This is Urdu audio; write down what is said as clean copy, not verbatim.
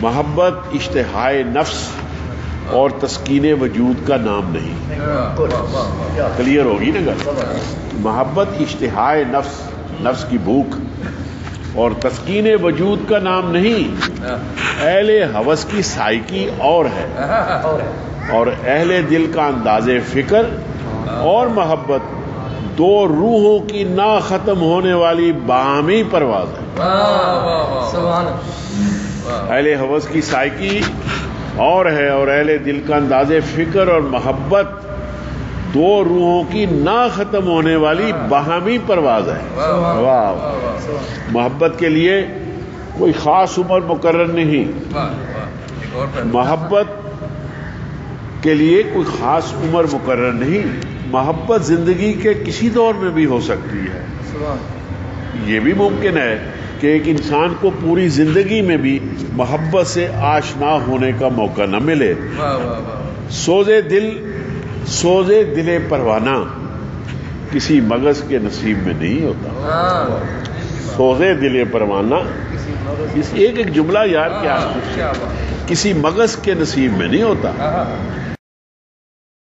محبت اشتہائے نفس اور تسکین وجود کا نام نہیں. کلیئر ہوگی نا گل؟ محبت اشتہائے نفس، نفس کی بھوک، اور تسکین وجود کا نام نہیں. اہل ہوس کی سائیکی اور ہے، اور اہل دل کا انداز فکر اور محبت دو روحوں کی نہ ختم ہونے والی باہمی پرواز ہے. اہل ہوس کی سائیکی اور ہے، اور اہل دل کا انداز فکر اور محبت دو روحوں کی نہ ختم ہونے والی باہمی پرواز ہے. واہ! محبت کے لیے کوئی خاص عمر مقرر نہیں. محبت کے لیے کوئی خاص عمر مقرر نہیں. محبت زندگی کے کسی دور میں بھی ہو سکتی ہے. یہ بھی ممکن ہے کہ ایک انسان کو پوری زندگی میں بھی محبت سے آشنا ہونے کا موقع نہ ملے. سوزے دل پروانہ کسی مغز کے نصیب میں نہیں ہوتا. سوزے دل پروانہ، اس ایک جملہ یار کیا کسی مغز کے نصیب میں نہیں ہوتا.